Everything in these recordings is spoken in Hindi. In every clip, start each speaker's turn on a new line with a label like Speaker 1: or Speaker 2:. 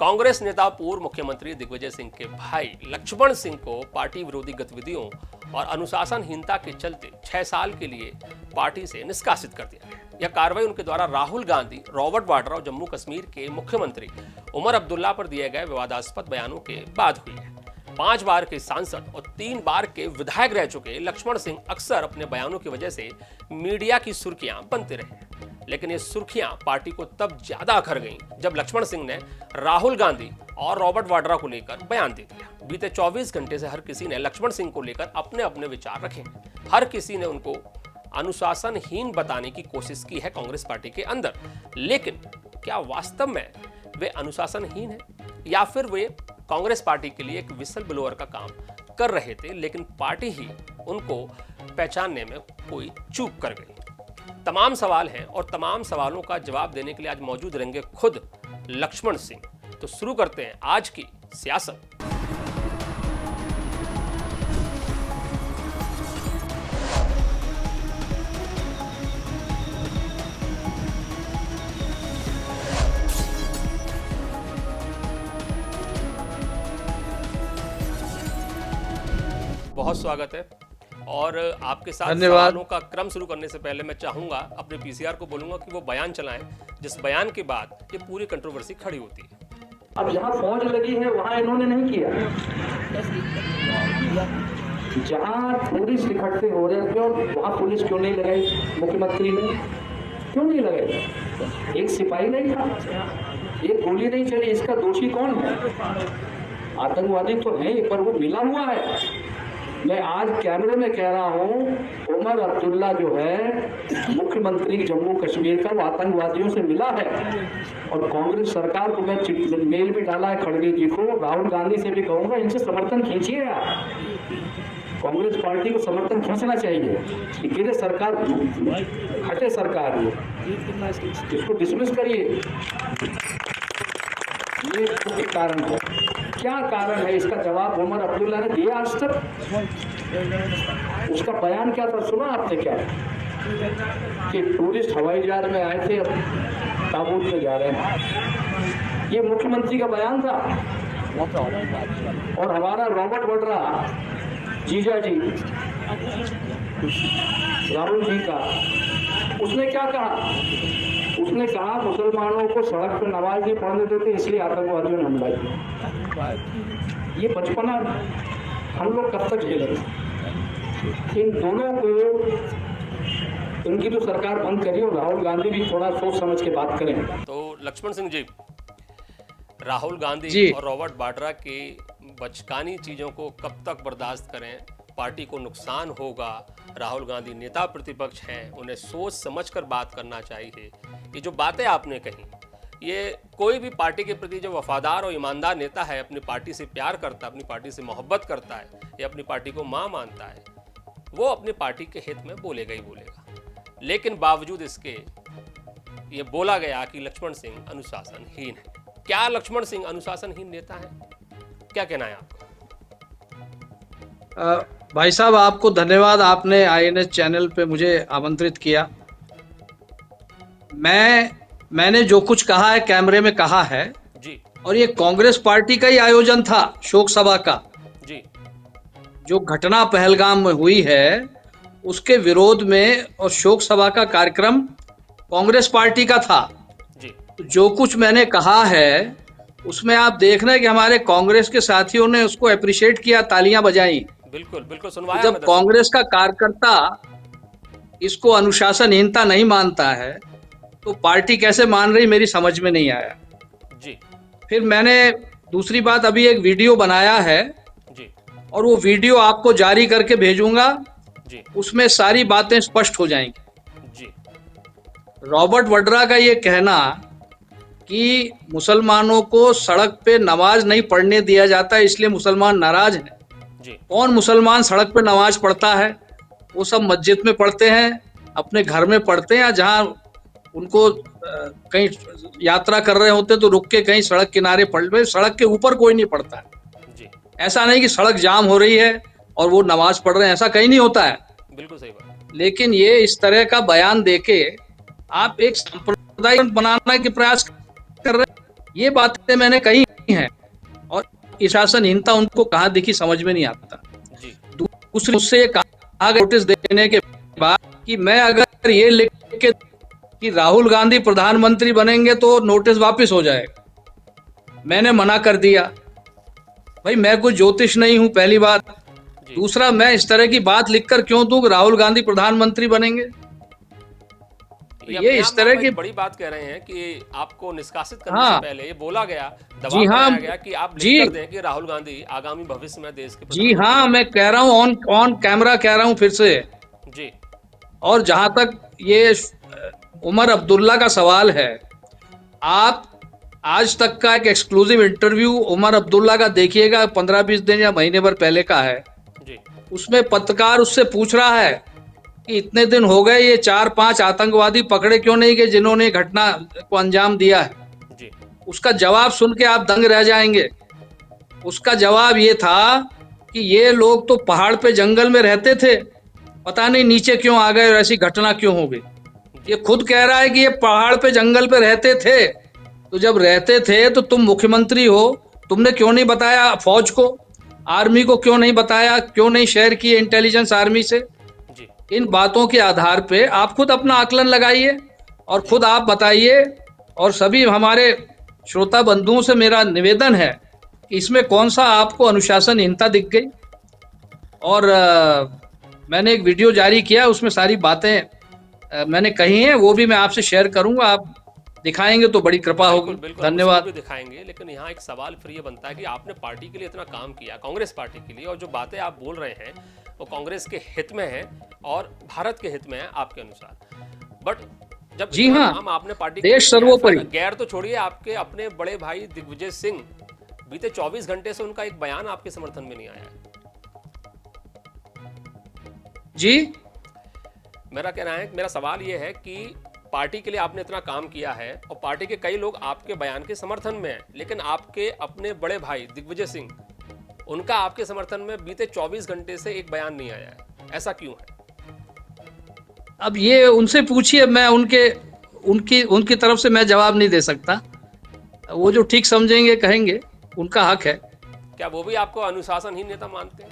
Speaker 1: कांग्रेस नेता पूर्व मुख्यमंत्री दिग्विजय सिंह के भाई लक्ष्मण सिंह को पार्टी विरोधी गतिविधियों और अनुशासनहीनता के चलते 6 साल के लिए पार्टी से निष्कासित कर दिया गया। यह कार्रवाई उनके द्वारा राहुल गांधी, रॉबर्ट वाड्रा और जम्मू कश्मीर के मुख्यमंत्री उमर अब्दुल्ला पर दिए गए विवादास्पद बयानों के बाद हुई है। 5 बार के सांसद और 3 बार के विधायक रह चुके लक्ष्मण सिंह अक्सर अपने बयानों की वजह से मीडिया की सुर्खियां बनते रहे, लेकिन ये सुर्खियां पार्टी को तब ज्यादा अखर गईं जब लक्ष्मण सिंह ने राहुल गांधी और रॉबर्ट वाड्रा को लेकर बयान दे दिया। बीते 24 घंटे से हर किसी ने लक्ष्मण सिंह को लेकर अपने अपने विचार रखे। हर किसी ने उनको अनुशासनहीन बताने की कोशिश की है कांग्रेस पार्टी के अंदर, लेकिन क्या वास्तव में वे अनुशासनहीन हैं या फिर वे कांग्रेस पार्टी के लिए एक विसल ब्लोअर का काम कर रहे थे, लेकिन पार्टी ही उनको पहचानने में कोई चूक कर गई। तमाम सवाल हैं और तमाम सवालों का जवाब देने के लिए आज मौजूद रहेंगे खुद लक्ष्मण सिंह। तो शुरू करते हैं आज की सियासत। बहुत स्वागत है और आपके साथ सवालों का क्रम शुरू करने से पहले मैं चाहूंगा अपने पीसीआर को बोलूंगा कि वो बयान चलाएं जिस बयान के बाद ये पूरी कंट्रोवर्सी खड़ी होती है।
Speaker 2: अब जहां फौज लगी है वहां इन्होंने नहीं किया, जहां टूरिस्ट इकट्ठे हो रहे थे और वहां पुलिस क्यों नहीं लगाई? मुख्यमंत्री ने क्यों नहीं लगाई? एक सिपाही नहीं था, एक गोली नहीं चली, इसका दोषी कौन है? आतंकवादी तो है पर वो मिला हुआ है। मैं आज कैमरे में कह रहा हूं, उमर अब्दुल्ला जो है मुख्यमंत्री जम्मू कश्मीर का, वो आतंकवादियों से मिला है। और कांग्रेस सरकार को मैं मेल भी डाला है खड़गे जी को, राहुल गांधी से भी कहूंगा इनसे समर्थन खींचिए यार। कांग्रेस पार्टी को समर्थन खींचना चाहिए कि केंद्र सरकार हटे, सरकार इसको डिसमिस करिए। ये मुख्य कारण है। क्या कारण है इसका जवाब उमर अब्दुल्ला ने दिया आज तक? उसका बयान क्या था सुना आपने? क्या कि टूरिस्ट हवाई जहाज में आए थे, ताबूत में जा रहे हैं, ये मुख्यमंत्री का बयान था। और हमारा रॉबर्ट वाड्रा जीजा जी राहुल जी का, उसने क्या कहा? उसने कहा मुसलमानों को सड़क पर नमाज नहीं पढ़ने देते इसलिए आतंकवादियों ने हमला किया। ये बचपना हम लोग कब तक झेलेंगे? इन दोनों को, इनकी तो सरकार बंद करी और राहुल गांधी भी थोड़ा सोच समझ के बात करें।
Speaker 1: तो लक्ष्मण सिंह जी, राहुल गांधी और रॉबर्ट वाड्रा की बचकानी चीजों को कब तक बर्दाश्त करें? पार्टी को नुकसान होगा। राहुल गांधी नेता प्रतिपक्ष हैं, उन्हें सोच समझकर बात करना चाहिए। ये जो बातें आपने कही, ये कोई भी पार्टी के प्रति जो वफादार और ईमानदार नेता है, अपनी पार्टी से प्यार करता है, अपनी पार्टी से मोहब्बत करता है या अपनी पार्टी को मां मानता है, वो अपनी पार्टी के हित में बोलेगा ही बोलेगा। लेकिन बावजूद इसके ये बोला गया कि लक्ष्मण सिंह अनुशासनहीन है। क्या लक्ष्मण सिंह अनुशासनहीन नेता है? क्या कहना है आपका?
Speaker 3: भाई साहब, आपको धन्यवाद, आपने आईएनएस चैनल पे मुझे आमंत्रित किया। मैंने जो कुछ कहा है कैमरे में कहा है
Speaker 1: जी, और
Speaker 3: ये कांग्रेस पार्टी का ही आयोजन था शोक सभा का
Speaker 1: जी। जो
Speaker 3: घटना पहलगाम में हुई है उसके विरोध में, और शोक सभा का कार्यक्रम कांग्रेस पार्टी का था
Speaker 1: जी।
Speaker 3: जो कुछ मैंने कहा है उसमें आप देख रहे हैं कि हमारे कांग्रेस के साथियों ने उसको अप्रिशिएट किया, तालियां बजाई।
Speaker 1: बिल्कुल बिल्कुल सुनवाया।
Speaker 3: जब कांग्रेस का कार्यकर्ता इसको अनुशासनहीनता नहीं मानता है तो पार्टी कैसे मान रही, मेरी समझ में नहीं आया
Speaker 1: जी।
Speaker 3: फिर मैंने दूसरी बात, अभी एक वीडियो बनाया है
Speaker 1: जी,
Speaker 3: और वो वीडियो आपको जारी करके भेजूंगा
Speaker 1: जी।
Speaker 3: उसमें सारी बातें स्पष्ट हो जाएंगी
Speaker 1: जी।
Speaker 3: रॉबर्ट वाड्रा का ये कहना कि मुसलमानों को सड़क पे नमाज नहीं पढ़ने दिया जाता इसलिए मुसलमान नाराज हैं।
Speaker 1: जी।
Speaker 3: कौन मुसलमान सड़क पे नमाज पढ़ता है? वो सब मस्जिद में पढ़ते हैं, अपने घर में पढ़ते हैं, जहाँ उनको कहीं यात्रा कर रहे होते तो रुक के कहीं सड़क किनारे पढ़ ले। सड़क के ऊपर कोई नहीं पढ़ता है जी। ऐसा नहीं कि सड़क जाम हो रही है और वो नमाज पढ़ रहे हैं, ऐसा कहीं नहीं होता है।
Speaker 1: बिल्कुल सही बात।
Speaker 3: लेकिन ये इस तरह का बयान देके आप एक संप्रदाय बनाने के प्रयास कर रहे हैं। ये बातें मैंने कही हैं और अनुशासनहीनता उनको कहाँ दिखी समझ में नहीं आता।
Speaker 1: जी
Speaker 3: दूसरी उससे ये कहा गया नोटिस देने के बाद कि मैं अगर ये लिख के कि राहुल गांधी प्रधानमंत्री बनेंगे तो नोटिस वापस हो जाएगा। मैंने मना कर दिया, भाई मैं कोई ज्योतिष नहीं हूं पहली बात।
Speaker 1: जी
Speaker 3: दूसरा, मैं इस तरह की बात लिखकर क्यों दूं कि राहुल गांधी प्रधानमंत्री बनेंगे। तो
Speaker 1: ये
Speaker 3: ये
Speaker 1: अपने आप
Speaker 3: इस
Speaker 1: में आप
Speaker 3: तरह की,
Speaker 1: एक बड़ी बात कह रहे हैं कि आपको निष्कासित करने से
Speaker 3: हाँ
Speaker 1: पहले ये बोला गया,
Speaker 3: जी
Speaker 1: दबाव
Speaker 3: हाँ
Speaker 1: बनाया गया कि आप लिख
Speaker 3: जी
Speaker 1: कर दें कि राहुल गांधी आगामी भविष्य में देश के
Speaker 3: जी
Speaker 1: प्रधानमंत्री
Speaker 3: हाँ, मैं
Speaker 1: बनेंगे।
Speaker 3: कह रहा हूँ ऑन ऑन कैमरा कह रहा हूँ फिर से।
Speaker 1: जी
Speaker 3: और जहां तक ये उमर अब्दुल्ला का सवाल है, आप आज तक का एक एक्सक्लूसिव इंटरव्यू उमर अब्दुल्ला का देखिएगा, 15-20 दिन या महीने भर पहले का है।
Speaker 1: जी
Speaker 3: उसमें पत्रकार उससे पूछ रहा है कि इतने दिन हो गए, ये 4-5 आतंकवादी पकड़े क्यों नहीं गए जिन्होंने घटना को अंजाम दिया है।
Speaker 1: जी
Speaker 3: उसका जवाब सुन के आप दंग रह जाएंगे। उसका जवाब ये था कि ये लोग तो पहाड़ पे जंगल में रहते थे, पता नहीं नीचे क्यों आ गए और ऐसी घटना क्यों हो गई। ये
Speaker 1: जी
Speaker 3: खुद कह रहा है कि ये पहाड़ पे जंगल पे रहते थे। तो जब रहते थे तो तुम मुख्यमंत्री हो, तुमने क्यों नहीं बताया फौज को, आर्मी को क्यों नहीं बताया, क्यों नहीं शेयर किए इंटेलिजेंस आर्मी से।
Speaker 1: जी
Speaker 3: इन बातों के आधार पे आप खुद अपना आकलन लगाइए और
Speaker 1: जी
Speaker 3: खुद आप बताइए। और सभी हमारे श्रोता बंधुओं से मेरा निवेदन है कि इसमें कौन सा आपको अनुशासनहीनता दिख गई। और मैंने एक वीडियो जारी किया, उसमें सारी बातें मैंने कही हैं, वो भी मैं आपसे शेयर करूंगा। आप दिखाएंगे तो बड़ी कृपा
Speaker 1: बिल्कुल
Speaker 3: होगी।
Speaker 1: बिल्कुल, हम उसको भी
Speaker 3: धन्यवाद।
Speaker 1: दिखाएंगे, लेकिन यहाँ एक सवाल फिर ये बनता है कि आपने पार्टी के लिए इतना काम किया, कांग्रेस पार्टी के लिए, और जो बातें आप बोल रहे हैं वो कांग्रेस के हित में है और भारत के हित में है आपके अनुसार। बट जब
Speaker 3: जी
Speaker 1: इतना
Speaker 3: हाँ,
Speaker 1: काम आपने पार्टी के लिए
Speaker 3: देश
Speaker 1: किया है,
Speaker 3: सर्वोपरि।
Speaker 1: फिर गैर तो छोड़िए, आपके अपने बड़े भाई दिग्विजय सिंह, बीते 24 घंटे से उनका एक बयान आपके समर्थन में नहीं आया है।
Speaker 3: जी
Speaker 1: मेरा कहना है, मेरा सवाल ये है कि पार्टी के लिए आपने इतना काम किया है और पार्टी के कई लोग आपके बयान के समर्थन में हैं, लेकिन आपके अपने बड़े भाई दिग्विजय सिंह, उनका आपके समर्थन में बीते 24 घंटे से एक बयान नहीं आया है। ऐसा क्यों है?
Speaker 3: अब ये उनसे पूछिए, मैं उनके उनकी उनकी तरफ से मैं जवाब नहीं दे सकता। वो जो ठीक समझेंगे कहेंगे, उनका हक है।
Speaker 1: क्या वो भी आपको अनुशासनहीन नेता मानते हैं?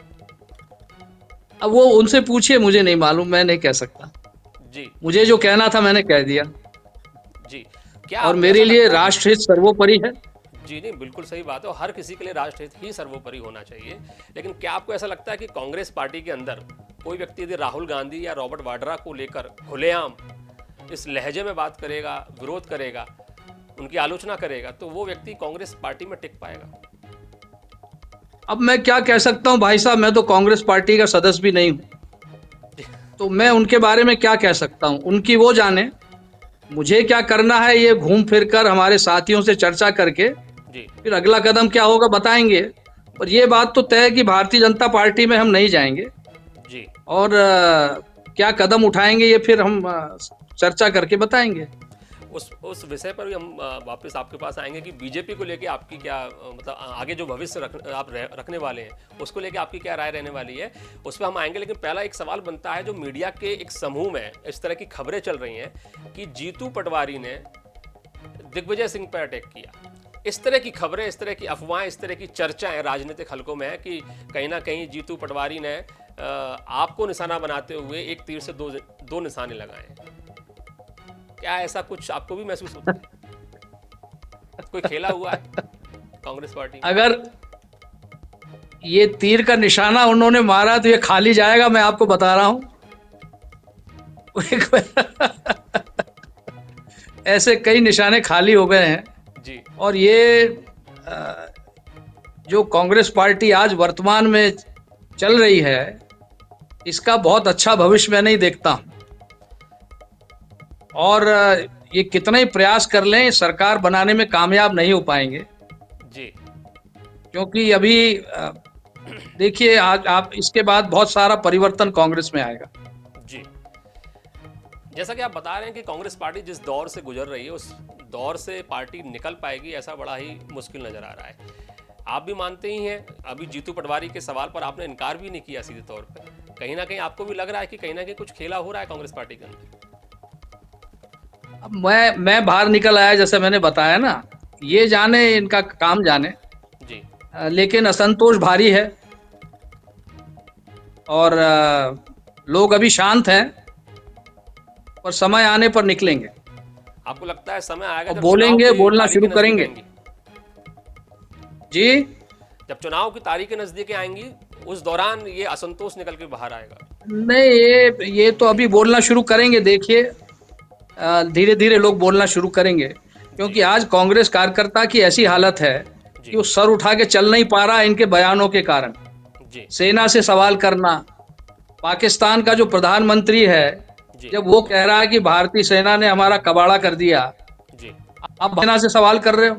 Speaker 3: अब वो उनसे पूछिए, मुझे नहीं मालूम, मैं नहीं कह सकता।
Speaker 1: जी
Speaker 3: मुझे जो कहना था मैंने कह दिया।
Speaker 1: जी। क्या
Speaker 3: और
Speaker 1: आपको ऐसा
Speaker 3: मेरे लिए
Speaker 1: लगता है कि
Speaker 3: राष्ट्र हित सर्वोपरि है।
Speaker 1: जी नहीं, बिल्कुल सही बात है और हर किसी के लिए राष्ट्रहित ही सर्वोपरि होना चाहिए, लेकिन क्या आपको ऐसा लगता है कि कांग्रेस पार्टी के अंदर कोई व्यक्ति यदि राहुल गांधी या रॉबर्ट वाड्रा को लेकर खुलेआम इस लहजे में बात करेगा, विरोध करेगा, उनकी आलोचना करेगा, तो वो व्यक्ति कांग्रेस पार्टी में टिक पाएगा?
Speaker 3: अब मैं क्या कह सकता हूँ भाई साहब, मैं तो कांग्रेस पार्टी का सदस्य भी नहीं हूँ, तो मैं उनके बारे में क्या कह सकता हूँ, उनकी वो जाने। मुझे क्या करना है, ये घूम फिर कर हमारे साथियों से चर्चा करके
Speaker 1: जी
Speaker 3: फिर अगला कदम क्या होगा बताएंगे। और ये बात तो तय है कि भारतीय जनता पार्टी में हम नहीं जाएंगे।
Speaker 1: जी।
Speaker 3: और क्या कदम उठाएंगे ये फिर हम चर्चा करके बताएंगे।
Speaker 1: उस विषय पर भी हम वापस आपके पास आएंगे कि बीजेपी को लेके आपकी क्या मतलब आगे जो भविष्य आप रखने वाले हैं उसको लेके आपकी क्या राय रहने वाली है, उस पर हम आएंगे। लेकिन पहला एक सवाल बनता है, जो मीडिया के एक समूह में इस तरह की खबरें चल रही हैं कि जीतू पटवारी ने दिग्विजय सिंह पर अटैक किया, इस तरह की खबरें, इस तरह की अफवाहें, इस तरह की चर्चाएं राजनीतिक हलकों में है कि कहीं ना कहीं जीतू पटवारी ने आपको निशाना बनाते हुए एक तीर से दो निशाने लगाए। क्या ऐसा कुछ आपको भी महसूस होता है? कोई खेला हुआ है कांग्रेस पार्टी में?
Speaker 3: अगर ये तीर का निशाना उन्होंने मारा तो ये खाली जाएगा, मैं आपको बता रहा हूं। ऐसे कई निशाने खाली हो गए हैं।
Speaker 1: जी
Speaker 3: और ये जो कांग्रेस पार्टी आज वर्तमान में चल रही है, इसका बहुत अच्छा भविष्य मैं नहीं देखता। और ये कितना ही प्रयास कर लें, सरकार बनाने में कामयाब नहीं हो पाएंगे।
Speaker 1: जी
Speaker 3: क्योंकि अभी देखिए, आज आप इसके बाद बहुत सारा परिवर्तन कांग्रेस में आएगा।
Speaker 1: जी। जैसा कि आप बता रहे हैं कि कांग्रेस पार्टी जिस दौर से गुजर रही है उस दौर से पार्टी निकल पाएगी ऐसा बड़ा ही मुश्किल नजर आ रहा है। आप भी मानते ही हैं, अभी जीतू पटवारी के सवाल पर आपने इनकार भी नहीं किया सीधे तौर पे। कहीं ना कहीं आपको भी लग रहा है कि कहीं ना कहीं कुछ खेला हो रहा है कांग्रेस पार्टी के अंदर।
Speaker 3: अब मैं बाहर निकल आया, जैसे मैंने बताया ना, ये जाने, इनका काम जाने।
Speaker 1: जी
Speaker 3: लेकिन असंतोष भारी है और लोग अभी शांत हैं, पर समय आने पर निकलेंगे
Speaker 1: आपको लगता है समय आएगा
Speaker 3: और
Speaker 1: जब चुनाव
Speaker 3: बोलेंगे,
Speaker 1: की
Speaker 3: बोलना शुरू
Speaker 1: तारीखें नजदीक
Speaker 3: करेंगे।
Speaker 1: आएंगी?
Speaker 3: जी
Speaker 1: जब चुनाव की तारीखें नजदीक आएंगी उस दौरान ये असंतोष निकल के बाहर आएगा?
Speaker 3: नहीं, ये तो अभी बोलना शुरू करेंगे। देखिए, धीरे धीरे लोग बोलना शुरू करेंगे,
Speaker 1: जी
Speaker 3: क्योंकि आज कांग्रेस कार्यकर्ता की ऐसी हालत है
Speaker 1: जी
Speaker 3: कि वो सर उठा के चल नहीं पा रहा इनके बयानों के कारण।
Speaker 1: जी
Speaker 3: सेना से सवाल करना, पाकिस्तान का जो प्रधानमंत्री है,
Speaker 1: जी
Speaker 3: जब वो कह रहा है कि भारतीय सेना ने हमारा कबाड़ा कर दिया,
Speaker 1: जी
Speaker 3: आप सेना से सवाल कर रहे हो।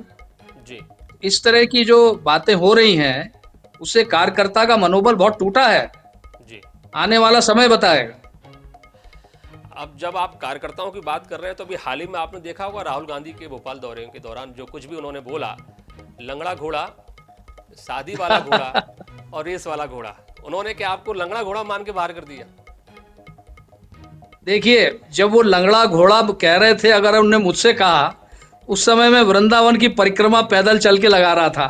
Speaker 1: जी
Speaker 3: इस तरह की जो बातें हो रही हैं, उससे कार्यकर्ता का मनोबल बहुत टूटा है।
Speaker 1: जी।
Speaker 3: आने वाला समय बताएगा।
Speaker 1: अब जब आप कार्यकर्ताओं की बात कर रहे हैं तो अभी हाल ही में आपने देखा होगा राहुल गांधी के भोपाल दौरे के दौरान जो कुछ भी उन्होंने बोला, लंगड़ा घोड़ा, शादी वाला घोड़ा और रेस वाला घोड़ा, उन्होंने क्या आपको लंगड़ा घोड़ा मान के बाहर कर दिया?
Speaker 3: देखिए, जब वो लंगड़ा घोड़ा कह रहे थे, अगर उन्होंने मुझसे कहा, उस समय मैं वृंदावन की परिक्रमा पैदल चल के लगा रहा था,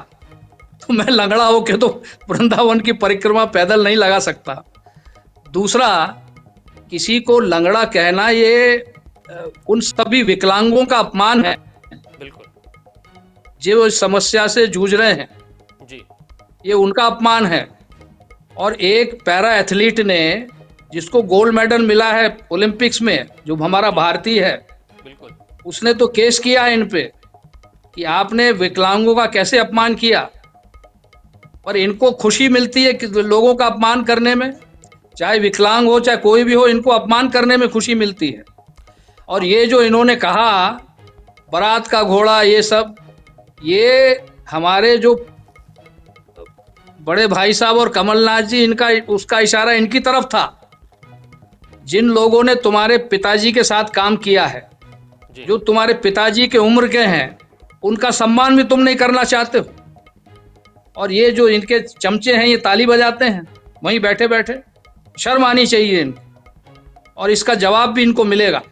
Speaker 3: तो मैं लंगड़ा होके तो वृंदावन की परिक्रमा पैदल नहीं लगा सकता। दूसरा, किसी को लंगड़ा कहना, ये उन सभी विकलांगों का अपमान है
Speaker 1: बिल्कुल।
Speaker 3: जो इस समस्या से जूझ रहे हैं।
Speaker 1: जी
Speaker 3: ये उनका अपमान है। और एक पैरा एथलीट ने, जिसको गोल्ड मेडल मिला है ओलंपिक्स में, जो हमारा
Speaker 1: जी
Speaker 3: भारतीय है,
Speaker 1: बिल्कुल।
Speaker 3: उसने तो केस किया है इन पे कि आपने विकलांगों का कैसे अपमान किया। पर इनको खुशी मिलती है कि लोगों का अपमान करने में, चाहे विकलांग हो चाहे कोई भी हो, इनको अपमान करने में खुशी मिलती है। और ये जो इन्होंने कहा, बारात का घोड़ा, ये सब, ये हमारे जो बड़े भाई साहब और कमलनाथ जी, इनका उसका इशारा इनकी तरफ था। जिन लोगों ने तुम्हारे पिताजी के साथ काम किया है,
Speaker 1: जी
Speaker 3: जो तुम्हारे पिताजी के उम्र के हैं, उनका सम्मान भी तुम नहीं करना चाहते हो। और ये जो इनके चमचे हैं, ये ताली बजाते हैं वहीं बैठे बैठे। शर्म आनी चाहिए इनको, और इसका जवाब भी इनको मिलेगा,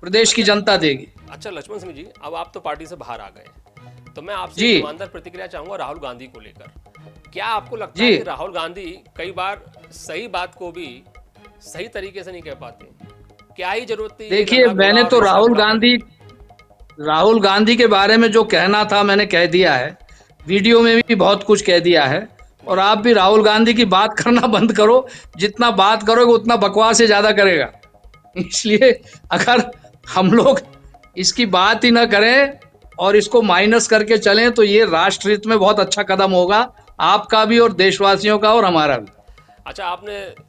Speaker 3: प्रदेश की
Speaker 1: अच्छा
Speaker 3: जनता देगी।
Speaker 1: अच्छा लक्ष्मण सिंह जी, अब आप तो पार्टी से बाहर आ गए, तो मैं आपसे
Speaker 3: जी
Speaker 1: एक ईमानदार प्रतिक्रिया चाहूंगा राहुल गांधी को लेकर। क्या आपको लगता है
Speaker 3: जी
Speaker 1: कि राहुल गांधी कई बार सही बात को भी सही तरीके से नहीं कह पाते? क्या ही जरूरत थी ये
Speaker 3: देखिए,
Speaker 1: लंगड़ा घोड़ा
Speaker 3: मैंने
Speaker 1: और
Speaker 3: तो
Speaker 1: रेस का घोड़ा कहने की?
Speaker 3: राहुल गांधी के बारे में जो कहना था मैंने कह दिया है। वीडियो में भी बहुत कुछ कह दिया है। और
Speaker 1: जी
Speaker 3: आप भी राहुल गांधी की बात करना बंद करो। जितना बात करोगे उतना बकवास से ज्यादा करेगा। इसलिए अगर हम लोग इसकी बात ही ना करें और इसको माइनस करके चलें, तो ये राष्ट्र हित में बहुत अच्छा कदम होगा, आपका भी और देशवासियों का और हमारा भी।
Speaker 1: अच्छा, आपने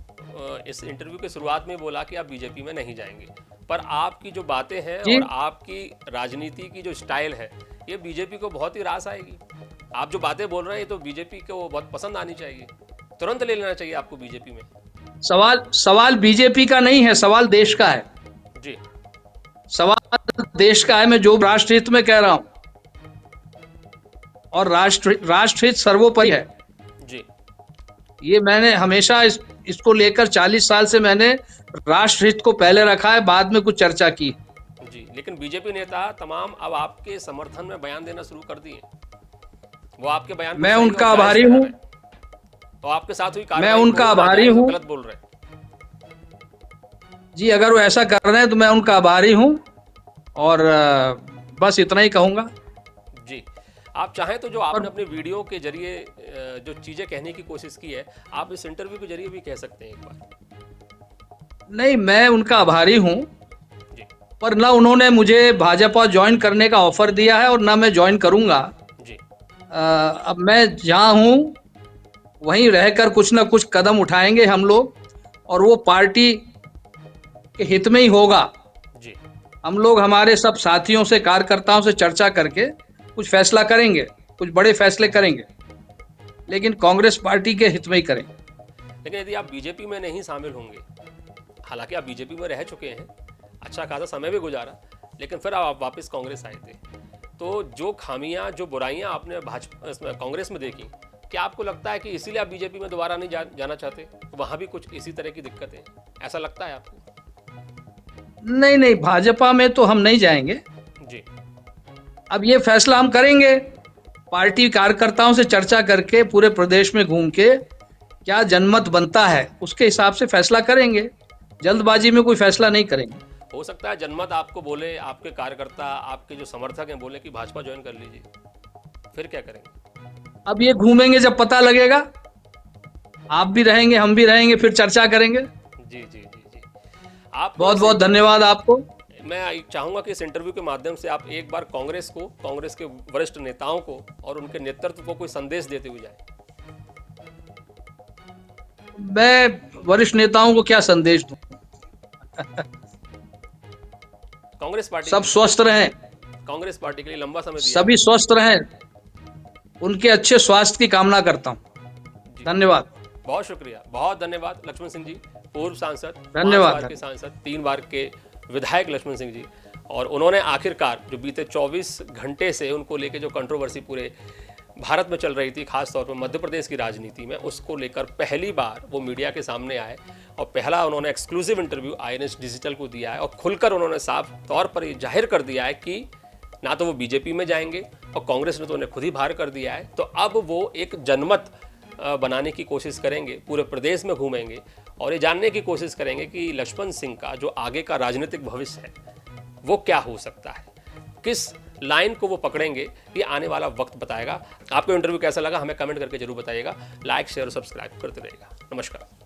Speaker 1: इस इंटरव्यू की शुरुआत में बोला कि आप बीजेपी में नहीं जाएंगे, पर आपकी जो बातें हैं
Speaker 3: जी
Speaker 1: और आपकी राजनीति की जो स्टाइल है, ये बीजेपी को बहुत ही रास आएगी। आप जो बातें बोल रहे हैं ये तो बीजेपी को बहुत पसंद आनी चाहिए, तुरंत ले लेना चाहिए आपको बीजेपी में।
Speaker 3: सवाल बीजेपी का नहीं है, सवाल देश का है।
Speaker 1: जी
Speaker 3: सवाल देश का है। मैं जो राष्ट्र हित में कह रहा हूं, और राष्ट्रहित सर्वोपरि है।
Speaker 1: जी
Speaker 3: ये मैंने हमेशा इसको लेकर 40 साल से मैंने राष्ट्रहित को पहले रखा है, बाद में कुछ चर्चा की।
Speaker 1: जी। लेकिन बीजेपी नेता तमाम अब आपके समर्थन में बयान देना शुरू कर दिए, वो आपके बयान को
Speaker 3: मैं
Speaker 1: सही
Speaker 3: उनका
Speaker 1: और जायज
Speaker 3: आभारी
Speaker 1: ठहरा
Speaker 3: हूं।
Speaker 1: रहे हैं। तो आपके साथ हुई
Speaker 3: मैं
Speaker 1: कार्रवाई
Speaker 3: उनका
Speaker 1: को
Speaker 3: आभारी
Speaker 1: नाजायज और
Speaker 3: हूं।
Speaker 1: गलत बोल रहे हैं।
Speaker 3: जी, अगर वो ऐसा कर रहे हैं तो मैं उनका आभारी हूं, और बस इतना ही कहूंगा।
Speaker 1: जी, आप चाहें तो जो आपने
Speaker 3: और
Speaker 1: अपने वीडियो के जरिए जो चीजें कहने की कोशिश की है, आप इस इंटरव्यू के जरिए भी कह सकते हैं एक बार।
Speaker 3: नहीं, मैं उनका आभारी हूं,
Speaker 1: जी
Speaker 3: पर ना उन्होंने मुझे भाजपा ज्वाइन करने का ऑफर दिया है और ना मैं ज्वाइन करूंगा।
Speaker 1: जी
Speaker 3: अब मैं जहां हूं वहीं रहकर कुछ ना कुछ कदम उठाएंगे हम लोग, और वो पार्टी के हित में ही होगा।
Speaker 1: जी
Speaker 3: हम लोग हमारे सब साथियों से, कार्यकर्ताओं से चर्चा करके कुछ फैसला करेंगे, कुछ बड़े फैसले करेंगे, लेकिन कांग्रेस पार्टी के हित में ही करेंगे।
Speaker 1: लेकिन यदि आप बीजेपी में नहीं शामिल होंगे, हालांकि आप बीजेपी में रह चुके हैं, अच्छा खासा समय भी गुजारा, लेकिन फिर आप वापस कांग्रेस आए थे, तो जो खामियां, जो बुराइयां आपने भाजपा कांग्रेस में देखी, क्या आपको लगता है कि इसीलिए आप बीजेपी में दोबारा नहीं जाना चाहते? वहां भी कुछ इसी तरह की दिक्कतें, ऐसा लगता है आपको?
Speaker 3: नहीं नहीं, भाजपा में तो हम नहीं जाएंगे।
Speaker 1: जी
Speaker 3: अब ये फैसला हम करेंगे, पार्टी कार्यकर्ताओं से चर्चा करके पूरे प्रदेश में घूम के क्या जनमत बनता है उसके हिसाब से फैसला करेंगे। जल्दबाजी में कोई फैसला नहीं करेंगे।
Speaker 1: हो सकता है जनमत आपको बोले, आपके कार्यकर्ता, आपके जो समर्थक हैं बोले कि भाजपा ज्वाइन कर लीजिए, फिर क्या करेंगे?
Speaker 3: अब ये घूमेंगे, जब पता लगेगा, आप भी रहेंगे, हम भी रहेंगे, फिर चर्चा करेंगे।
Speaker 1: जी जी जी जी। आप
Speaker 3: बहुत बहुत धन्यवाद आपको।
Speaker 1: मैं चाहूंगा कि इस इंटरव्यू के माध्यम से आप एक बार कांग्रेस को, कांग्रेस के वरिष्ठ नेताओं को और उनके नेतृत्व को कोई संदेश देते हुए जाए।
Speaker 3: मैं वरिष्ठ नेताओं को क्या संदेश दूं?
Speaker 1: कांग्रेस पार्टी
Speaker 3: सब स्वस्थ रहें,
Speaker 1: कांग्रेस पार्टी के लिए लंबा समय दिया।
Speaker 3: सभी स्वस्थ रहें, उनके अच्छे स्वास्थ्य की कामना करता हूं। धन्यवाद।
Speaker 1: बहुत शुक्रिया, बहुत धन्यवाद लक्ष्मण सिंह जी, पूर्व सांसद,
Speaker 3: धन्यवाद।
Speaker 1: 5 बार के सांसद, 3 बार के विधायक लक्ष्मण सिंह जी। और उन्होंने आखिरकार जो बीते 24 घंटे से उनको लेके जो कंट्रोवर्सी पूरे भारत में चल रही थी, खासतौर पर मध्य प्रदेश की राजनीति में, उसको लेकर पहली बार वो मीडिया के सामने आए और पहला उन्होंने एक्सक्लूसिव इंटरव्यू INS डिजिटल को दिया है और खुलकर उन्होंने साफ तौर पर ये जाहिर कर दिया है कि ना तो वो बीजेपी में जाएंगे और कांग्रेस ने तो उन्हें खुद ही बाहर कर दिया है। तो अब वो एक जनमत बनाने की कोशिश करेंगे, पूरे प्रदेश में घूमेंगे और ये जानने की कोशिश करेंगे कि लक्ष्मण सिंह का जो आगे का राजनीतिक भविष्य है वो क्या हो सकता है, किस लाइन को वो पकड़ेंगे, ये आने वाला वक्त बताएगा। आपको इंटरव्यू कैसा लगा हमें कमेंट करके जरूर बताइएगा। लाइक, शेयर और सब्सक्राइब करते रहिएगा। नमस्कार।